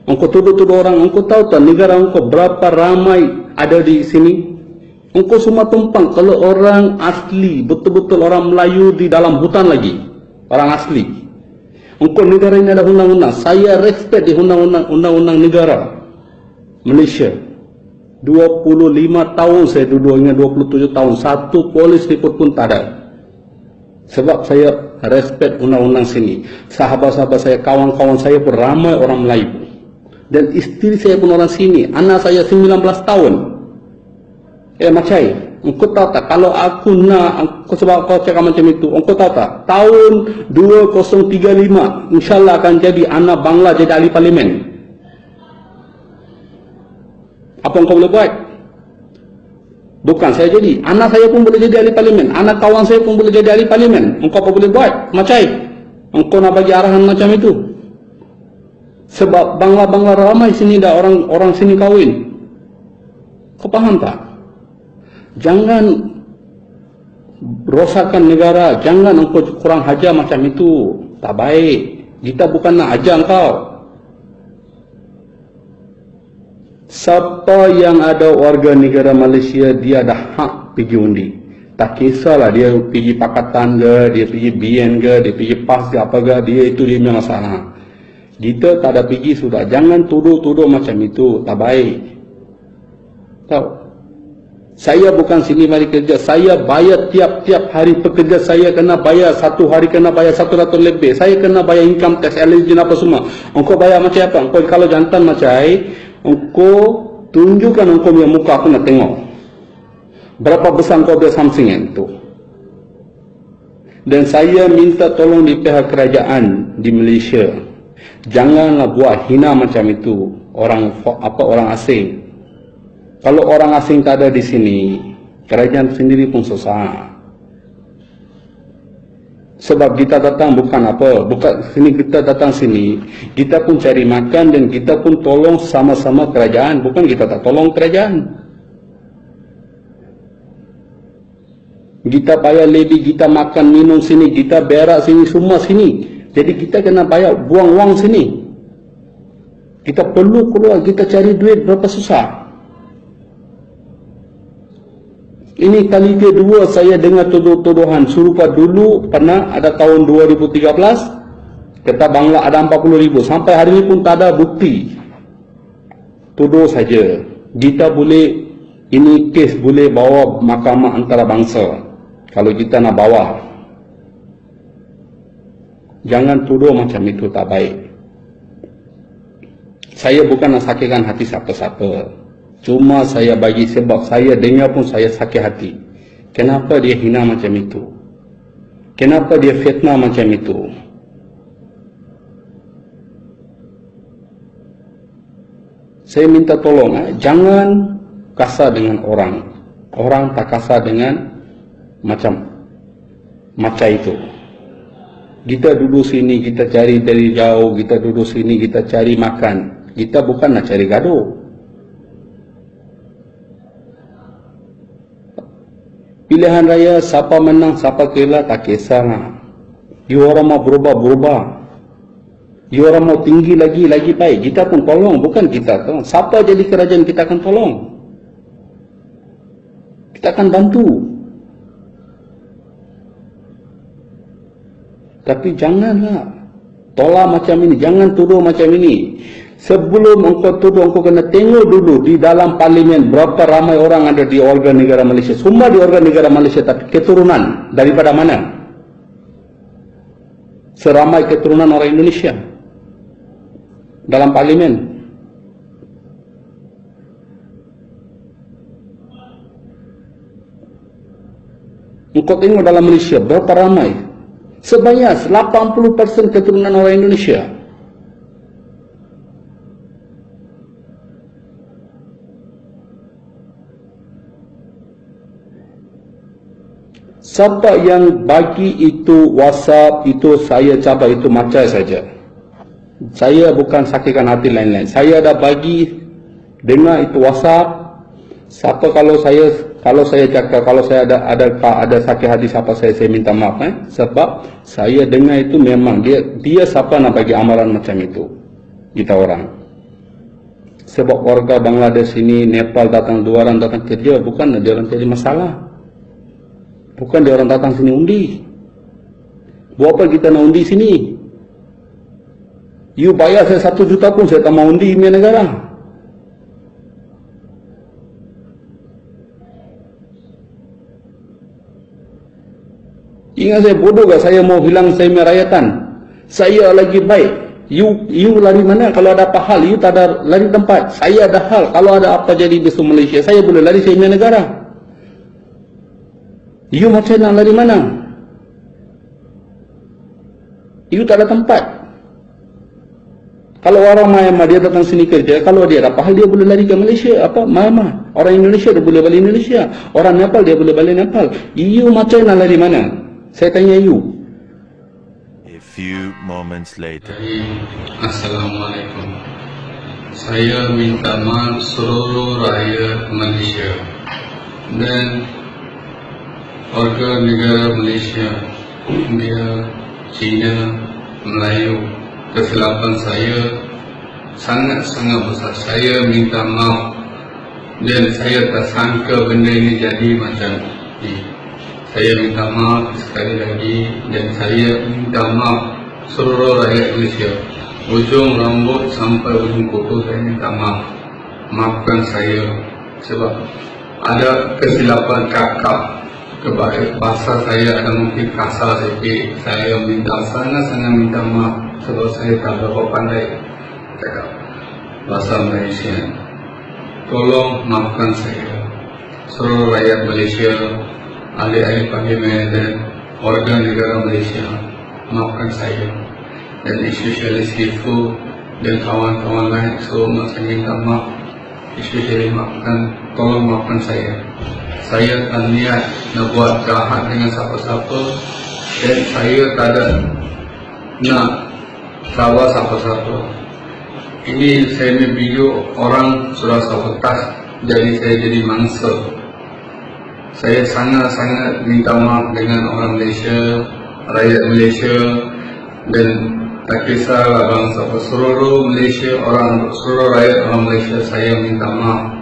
Engkau tuduh-tuduh orang, engkau tahu tak negara engkau berapa ramai ada di sini? Engkau semua tumpang kalau orang asli, betul-betul orang Melayu di dalam hutan lagi, orang asli. Engkau negara ini ada undang-undang, saya respect di undang-undang negara Malaysia. 25 tahun saya duduk dengan 27 tahun, satu polis report pun tak ada. Sebab saya respect undang-undang sini. Sahabat-sahabat saya, kawan-kawan saya pun ramai orang Melayu. Dan isteri saya pun orang sini. Anak saya 19 tahun. Macai, engkau tahu tak, kalau aku nak, sebab kau cakap macam itu, engkau tahu tak, tahun 2035, insyaAllah akan jadi anak Bangla jadi ahli parlimen. Apa engkau boleh buat? Bukan saya jadi, anak saya pun boleh jadi ahli parlimen, anak kawan saya pun boleh jadi ahli parlimen. Engkau apa boleh buat? Macai, engkau nak bagi arahan macam itu? Sebab Bangla-Bangla ramai sini dah, orang sini kahwin. Kau faham tak? Jangan rosakkan negara, jangan engkau kurang hajar macam itu, tak baik. Kita bukan nak ajar engkau. Siapa yang ada warga negara Malaysia, dia ada hak pergi undi. Tak kisahlah dia pergi Pakatan ke, dia pergi BN ke, dia pergi PAS ke apa ke, dia itu dia punya masalah. Kita tak ada pergi sudah. Jangan tuduh-tuduh macam itu, tak baik. Tahu? Saya bukan sini mari kerja, saya bayar tiap-tiap hari pekerja saya kena bayar, satu hari kena bayar 100 lebih. Saya kena bayar income tax, LHG apa semua. Engkau bayar macam apa? Engkau kalau jantan macam engkau tunjukkan engkau punya muka, aku nak tengok. Berapa besar engkau biar something itu. Dan saya minta tolong di pihak kerajaan di Malaysia, janganlah buat hina macam itu orang asing. Kalau orang asing tak ada di sini, kerajaan sendiri pun susah. Sebab kita datang bukan kita datang sini, kita pun cari makan dan kita pun tolong sama-sama kerajaan, bukan kita tak tolong kerajaan. Kita bayar levy, kita makan minum sini, kita berak sini, semua sini. Jadi kita kena bayar, buang wang sini. Kita perlu keluar, kita cari duit berapa susah. Ini kali kedua saya dengar tuduhan serupa. Dulu pernah ada tahun 2013, kata Bangla ada 40,000. Sampai hari ini pun tak ada bukti. Tuduh saja. Kita boleh, ini kes boleh bawa mahkamah antarabangsa. Kalau kita nak bawa. Jangan tuduh macam itu, tak baik. Saya bukan nak sakitkan hati siapa-siapa. Cuma saya bagi sebab saya dengar pun saya sakit hati. Kenapa dia hina macam itu? Kenapa dia fitnah macam itu? Saya minta tolong, jangan kasar dengan orang. Orang tak kasar dengan macam itu. Kita duduk sini, kita cari dari jauh, kita duduk sini, kita cari makan. Kita bukan nak cari gaduh. Pilihan raya, siapa menang, siapa kalah, tak kisah. You orang mau berubah. You orang mau tinggi lagi baik. Kita pun tolong, bukan kita tolong. Siapa jadi kerajaan, kita akan tolong. Kita akan bantu. Tapi janganlah tolak macam ini, jangan tuduh macam ini. Sebelum engkau tuduh, engkau kena tengok dulu di dalam parlimen berapa ramai orang ada di warga negara Malaysia. Semua di warga negara Malaysia, tapi keturunan daripada mana? Seramai keturunan orang Indonesia dalam parlimen. Engkau tengok dalam Malaysia berapa ramai? Sebanyak 80% keturunan orang Indonesia. Siapa yang bagi itu WhatsApp, itu saya cabar, itu macam saja. Saya bukan sakitkan hati lain-lain. Saya dah bagi, dengar itu WhatsApp. Siapa kalau saya cakap, kalau saya ada sakit hati siapa saya minta maaf. Sebab saya dengar itu memang dia siapa nak bagi amaran macam itu. Kita orang. sebab warga Bangladesh ini, Nepal datang, 2 orang datang kerja, bukan dia orang cari masalah. Bukan dia orang datang sini undi. Buat apa kita nak undi sini? You bayar saya 1 juta pun saya tak mau undi punya negara. Ingat saya bodoh gak saya mau bilang saya punya rakyatan? Saya lagi baik. You lari mana? Kalau ada apa hal, you tak ada lari tempat. Saya ada hal. Kalau ada apa jadi besok Malaysia, saya boleh lari saya punya negara. You macam nak lari mana? You tak ada tempat. Kalau orang Myanmar dia datang sini kerja, kalau dia ada apa hal dia boleh lari ke Malaysia. Apa Myanmar? Orang Indonesia dia boleh balik Indonesia. Orang Nepal dia boleh balik Nepal. You macam nak lari mana? Saya tanya you. Few moments later. Assalamualaikum. Saya minta maaf seluruh rakyat Malaysia dan warga negara Malaysia, India, China, Melayu. Kesilapan saya sangat-sangat besar. Saya minta maaf dan saya tak sangka benda ini jadi macam ini. Saya minta maaf sekali lagi dan saya minta maaf seluruh rakyat Malaysia. Ujung rambut sampai ujung kuku saya minta maaf. Maafkan saya sebab ada kesilapan kakak kebaik bahasa saya ada mungkin kasar sikit. Saya minta sangat-sangat minta maaf sebab saya tak berapa pandai cakap bahasa Malaysia. Tolong maafkan saya. Seluruh rakyat Malaysia, ahli-ahli parlimen dan warga negara Malaysia, maafkan saya. Dan especially Sifu dan kawan-kawan lain, semua saya minta maaf. Especially maafkan, tolong maafkan saya. Saya tak niat nak buat jahat dengan siapa-siapa dan saya tak ada nak sabar siapa-siapa. Ini saya punya video orang sudah sabotaj, jadi saya jadi mangsa. Saya sangat-sangat minta maaf dengan orang Malaysia, rakyat Malaysia dan tak kisahlah bangsa seluruh Malaysia, seluruh rakyat orang Malaysia, saya minta maaf.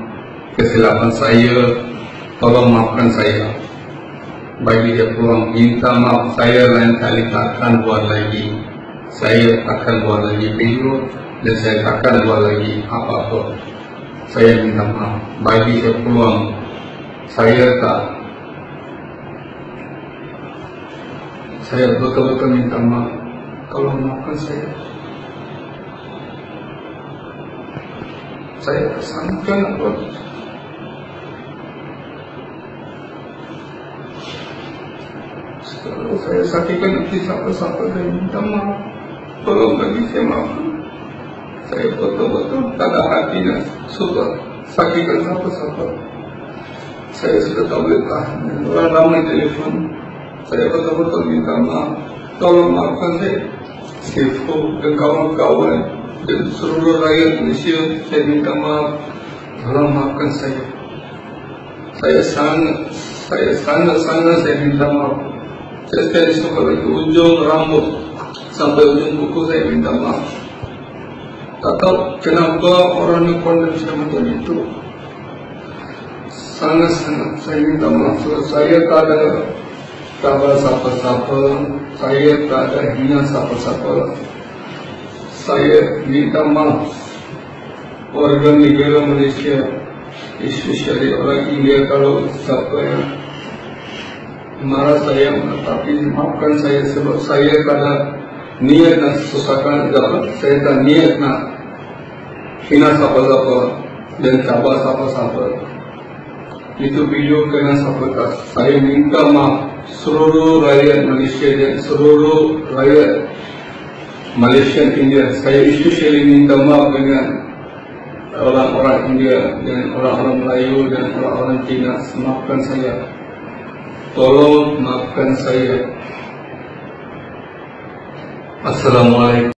Kesilapan saya, tolong maafkan saya. Bagi dia peluang, minta maaf. Saya lain kali takkan buat lagi. Saya takkan buat lagi video dan saya takkan buat lagi apa-apa. Saya minta maaf. Bagi dia peluang, saya betul-betul minta maaf. Tolong maafkan saya. Saya tersangka nak buat. Kalau saya sakitkan hati siapa-siapa, saya minta maaf. Tolong bagi saya maaf. Saya betul-betul tak ada hati nak suka sakitkan siapa-siapa. Saya sudah tak boleh tahan. Orang ramai telefon. Saya betul-betul minta maaf. Tolong maafkan saya. Sifu dan kawan-kawan dan seluruh rakyat Malaysia, saya minta maaf. Tolong maafkan saya. Saya sangat saya minta maaf. Saya suka lagi ujung rambut sampai ujung kuku saya minta maaf. Tak tahu kenapa orang ni kondom saya macam itu. Sangat saya minta maaf. Saya tak ada kabar siapa-siapa, saya tak ada hina siapa-siapa. Saya minta maaf warga negara Malaysia, especially orang India, kalau siapa yang marah saya, tapi maafkan saya sebab saya tak ada niat nak susahkan siapa. Saya tak niat nak hina siapa-siapa dan cabar siapa-siapa. Itu video kena sabotaj. Saya minta maaf seluruh rakyat Malaysia dan seluruh rakyat Malaysia India. Saya especially minta maaf dengan orang-orang India dan orang-orang Melayu dan orang-orang Cina. Maafkan saya. Tolong maafkan saya. Assalamualaikum.